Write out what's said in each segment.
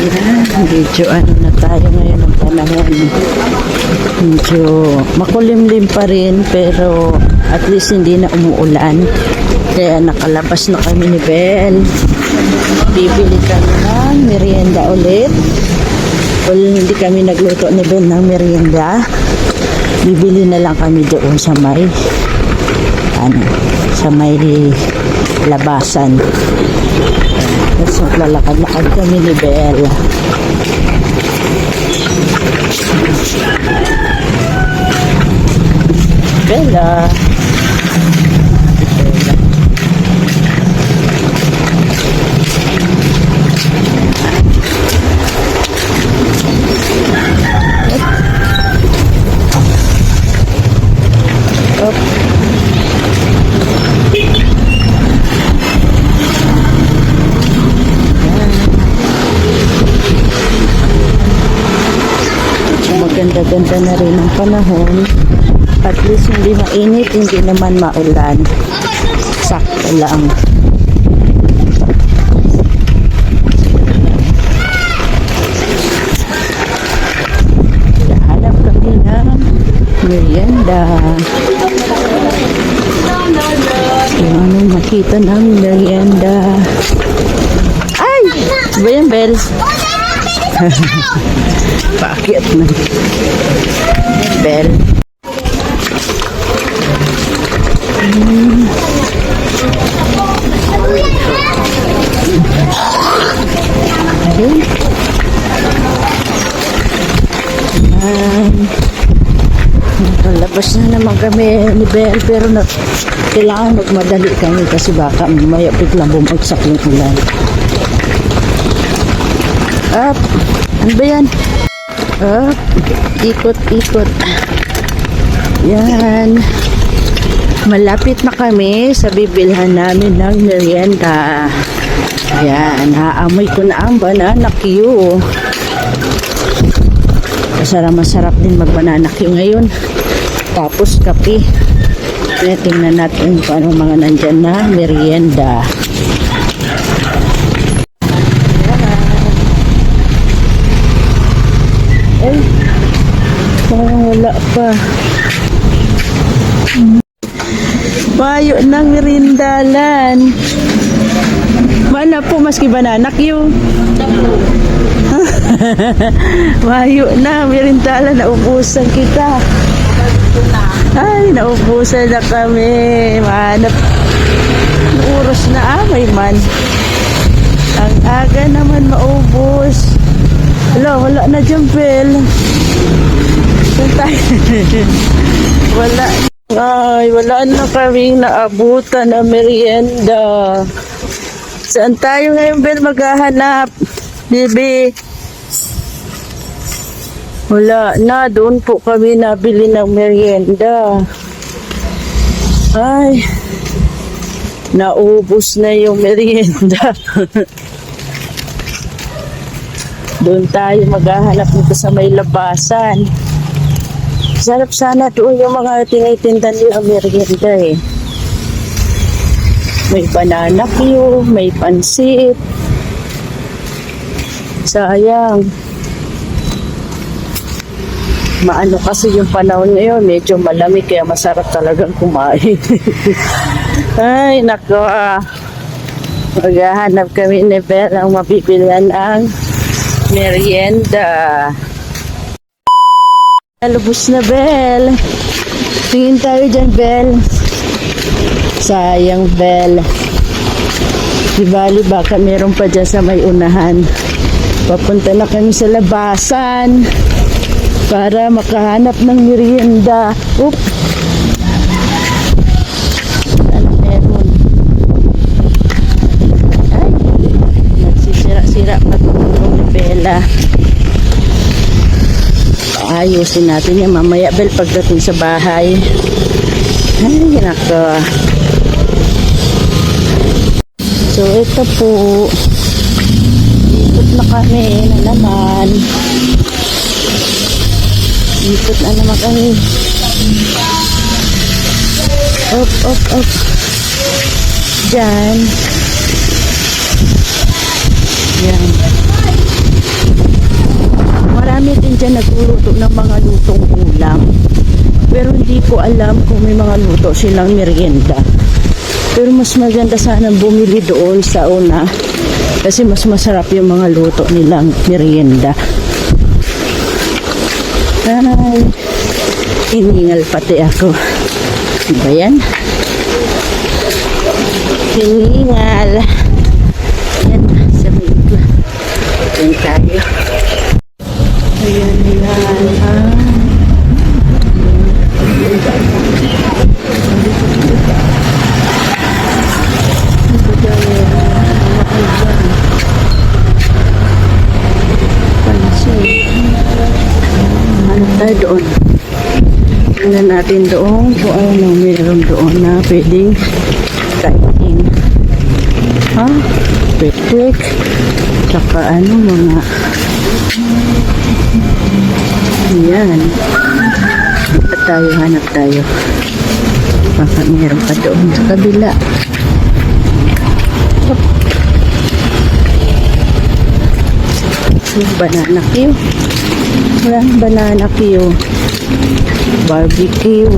Ayan, medyo ano na tayo ngayon ng panahon. Medyo makulimlim pa rin pero at least hindi na umuulan. Kaya nakalabas na kami ni Bel. Bibili kami ng merienda ulit. Well, hindi kami nagluto ni Bel ng merienda. Bibili na lang kami doon sa may labasan. Tapos maglalakad-lakad kami ni Bel. Bella. Maganda-ganda na rin ang panahon. At least hindi mainit, hindi naman maulan. Sakto lang. Hanap kami ng merienda. Kung anong makita ng merienda. Ay! Ba yan, Bel? Bakit na? Bel. Palabas na naman kami ni Bel pero kailangan magmadali kami kasi baka mamaya biglang bumagsak yung ulan. Up! Ano ba yan? Up! Ikot-ikot. Yan. Malapit na kami sa bibilhan namin ng merienda. Yan. Naamoy ko na ang banana Q. Masarap din mag-banana Q ngayon. Tapos kape. Tingnan natin kung ano mga nandyan na merienda. Ay, wala pa. Bayo ng merindalan. Mana po maski banana Q. Bayo na merindalan, naubusan kita. Ay, naubusan na kami. Mahanap. Oras na may man. Ang aga naman maubos. Wala na dyan, Bel. Wala. Ay, wala na kaming naabutan na merienda. Saan tayo ngayon, Bel, maghahanap? Bibi. Wala na. Doon po kami nabili ng merienda. Ay, naubos na yung merienda. Doon tayo maghahanap nito sa may labasan. Sarap sana doon yung mga tinitinda nila merienda eh. May banana Q, may pansit. Sayang. Maano kasi yung panahon ngayon, medyo malamig kaya masarap talagang kumain. Ay, nako. Maghahanap kami ni Bel ang mabibilihan ang merienda. Lubos na, Bel. Tingin tayo dyan, Bel. Sayang, Bel. Di bali baka meron pa dyan sa may unahan. Papunta na kami sa labasan para makahanap ng merienda. Oop! Ano meron? Ay! Nagsisira-sira matulong ni Bella. Ayusin natin yan mamaya, Bel, pagdating sa bahay. Ay, nako. So, ito po. Ikot na kami na naman. Ikot na naman kami. Up. Diyan. Yan. dyan nagluluto ng mga lutong ulam. Pero hindi ko alam kung may mga luto silang merienda. Pero mas maganda sana bumili doon sa una. Kasi mas masarap yung mga luto nilang merienda. Ay, hiningal pati ako. Ano ba yan? Hiningal. Yan, sa mga. Yan tayo. Ayan, ayan. Ano tayo doon? Tingnan natin doon kung ano meron doon na pwedeng kainin. Ha? Petek. Tsaka ano mga yan. Hanap tayo. Baka meron pa doon sa kabila. Banana Q. Walang banana Q. Barbecue.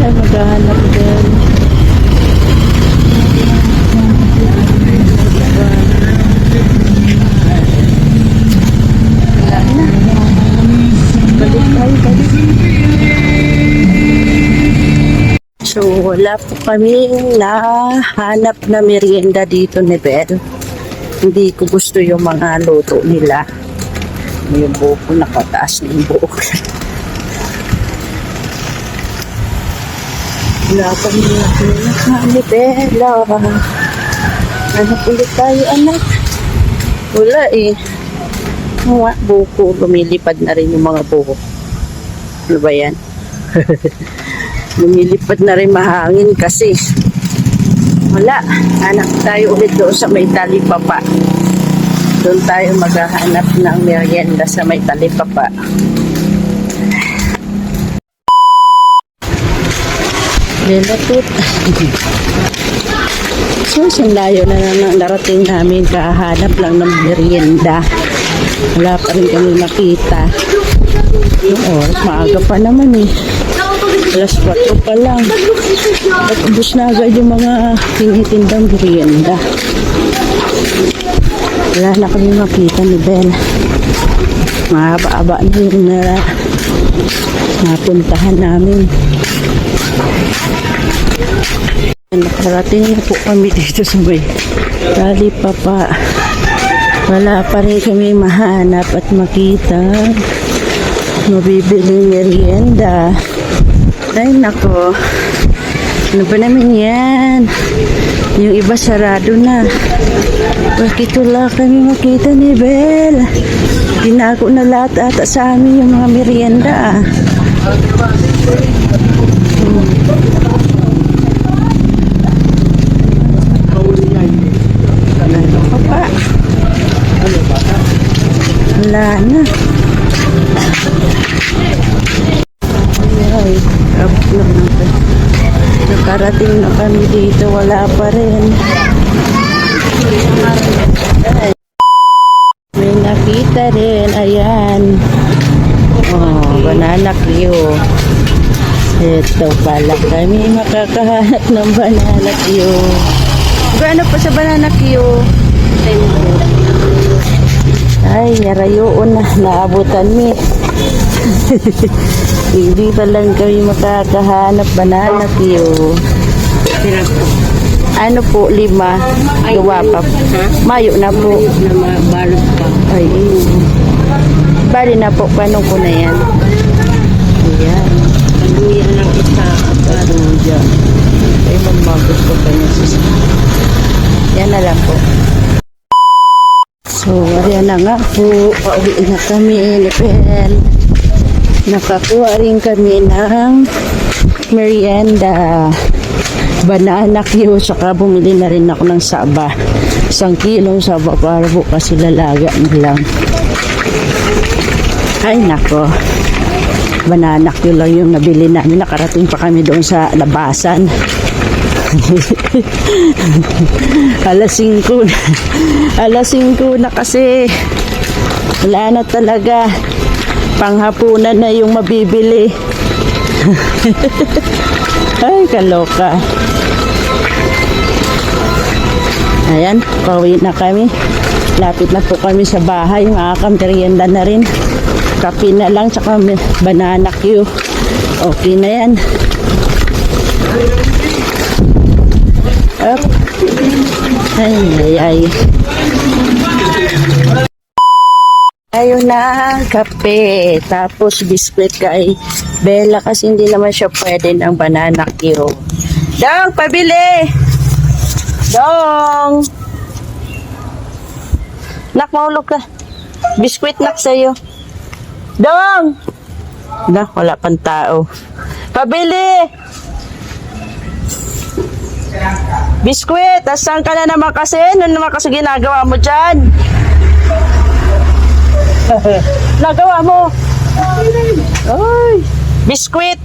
Ay, maghahanap din. So, wala po kaming nahanap na merienda dito ni Bel. Hindi ko gusto yung mga luto nila. Yung buhok ko, nakataas na yung buhok. Wala kaming nahanap ni Bella. Hanap ulit tayo, anak. Wala eh. Buhok ko, lumilipad na rin yung mga buhok. Ano ba yan? Lumilipad na rin mahangin kasi wala. Hanap tayo ulit doon sa may talipapa. Doon tayo maghahanap ng merienda sa may talipapa. Lilapit. So, layo na narating namin, kahanap lang ng merienda. Wala pa rin kami makita. Oras, maaga pa naman eh. Alas 4 pa lang. At ubus na agad yung mga tinitindang merienda. Wala na kami makita ni Ben. Mahaba-aba na yung napuntahan namin. Nakarating na po kami dito sa may talipapa. Wala pa rin kami mahanap at makita. Mabibiling merienda. Ay, nako. Ano ba naman yan? Yung iba sarado na. Bakit wala kami makita ni Bel? Tinago na lahat ata sa amin yung mga merienda. Ano ka pa? Wala na. Ay, abot lang natin. Nakarating na kami dito, wala pa rin. Ay, may nakita rin, ayan. Oh, banana Q. Ito pala kami makakahanap ng banana Q. Gano pa sa banana Q? Ay, narayoon na, naabutan mi. Hindi pa lang kami makakahanap banana Q. Ano po, 5? Gawa pa. Mayo na po. Balot pa. Ay, bali na po. Paano ko na yan? Ayan. Paluyan lang isa. Paluya. Ay, magmagos ko pa niya sa yan na lang po. So, ayan na nga po. Pauwi na kami ni Pel. Nakakuha rin kami ng merienda. Banana Q. Saka bumili na rin ako ng saba. Isang kilong saba para bukas ilalaga na lang. Ay nako. Banana Q lang yung nabili namin. Nakarating pa kami doon sa labasan. Alas 5 na. Alas 5 na kasi. Wala na talaga. Panghapunan na yung mabibili. Ay, kaloka. Ayan, pauwi na kami. Lapit na po kami sa bahay. Makakamberienda na rin. Kape na lang, tsaka banana Q. Okay na yan. Up. Ay, ay, ay. Ayun na, kape. Tapos biskwit kay Bella kasi hindi naman siya pwede ng banana Q. Dong, pabili! Dong! Nak, maulog ka. Biskwit nak sa'yo. Dong! Nak, wala pang tao. Pabili! Biskwit! Asan ka na naman kasi? Ano naman kasi ginagawa mo dyan? Nagawa mo? Ay! Biskwit!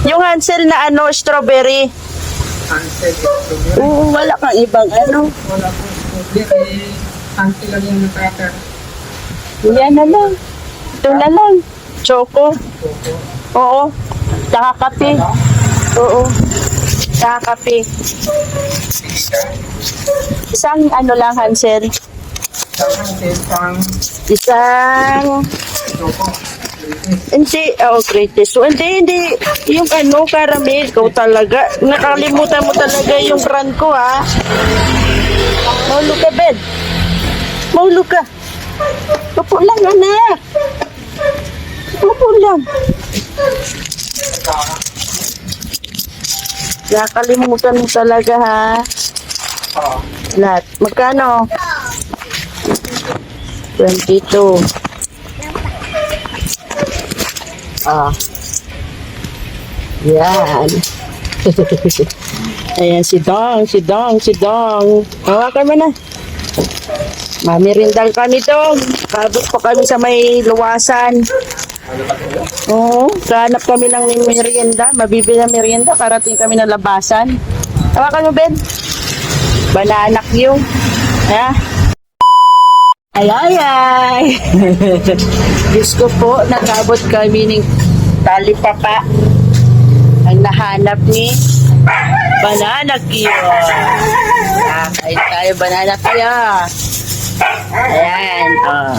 Yung Hansel na ano, strawberry. Oo, wala kang ibang ano. Wala po. Hindi, kay auntie lang yung nakaka. Yan na lang. Ito na lang. Choco. Oo. Tsaka kape. Oo. Tsaka kape. Isang ano lang, Hansel. Pang Isang... Choco. Hindi. Oh, greatest. So, hindi. Yung ano, caramel. Ikaw talaga. Nakalimutan mo talaga yung brand ko, ha? Maulog ka, Ben. Maulog ka. Upo lang, anak. Upo lang. Nakalimutan mo talaga, ha? Lahat. Magkano? 22. Ah. Yan. Ayan, si Dong. Hawakan mo na. Mamirindal kami, Dong. Kabot pa kami sa may luwasan. Oo, kahanap kami ng merienda. Mabibili ng merienda. Karating kami ng labasan. Hawakan mo, Ben. Banana Q. Ha? Ay. Diyos ko po, nakabot kami ng talipapa. Ang nahanap ni Banana Q. Kain tayo, Banana Q. Ayan, oh.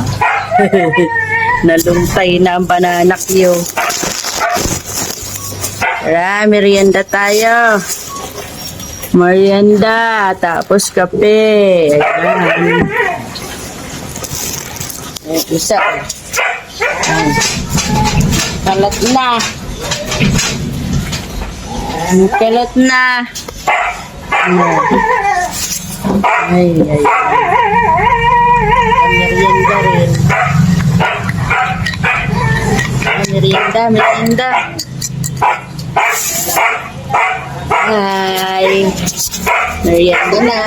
Naluntay na ang Banana Q. Merienda tayo. Merienda, tapos kape. Ayan. Isa. Kalat na. Kalat na. Ay. Merienda rin. Merienda. Ay. Merienda na.